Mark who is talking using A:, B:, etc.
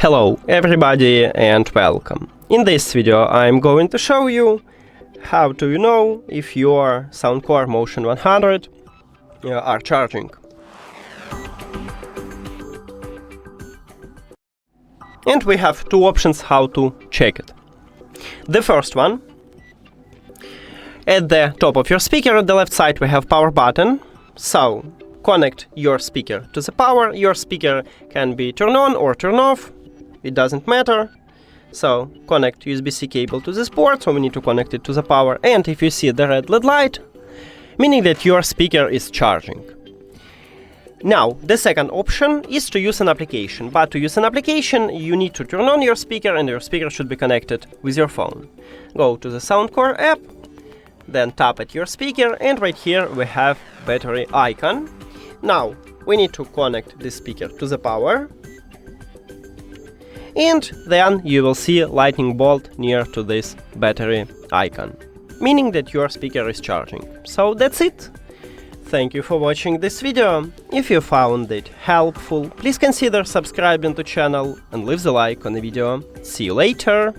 A: Hello everybody and welcome. In this video I'm going to show you how to know if your SOUNDCORE Motion 100 are charging. And we have two options how to check it. The first one, at the top of your speaker at the left side we have power button. So connect your speaker to the power. Your speaker can be turned on or turned off, it doesn't matter. So connect USB-C cable to this port, so we need to connect it to the power. And if you see the red LED light, meaning that your speaker is charging. Now, the second option is to use an application, but to use an application you need to turn on your speaker and your speaker should be connected with your phone. Go to the SOUNDCORE app, then tap at your speaker, and right here we have battery icon. Now, we need to connect this speaker to the power, and then you will see a lightning bolt near to this battery icon, meaning that your speaker is charging. So that's it. Thank you for watching this video. If you found it helpful, please consider subscribing to the channel and leave the like on the video. See you later!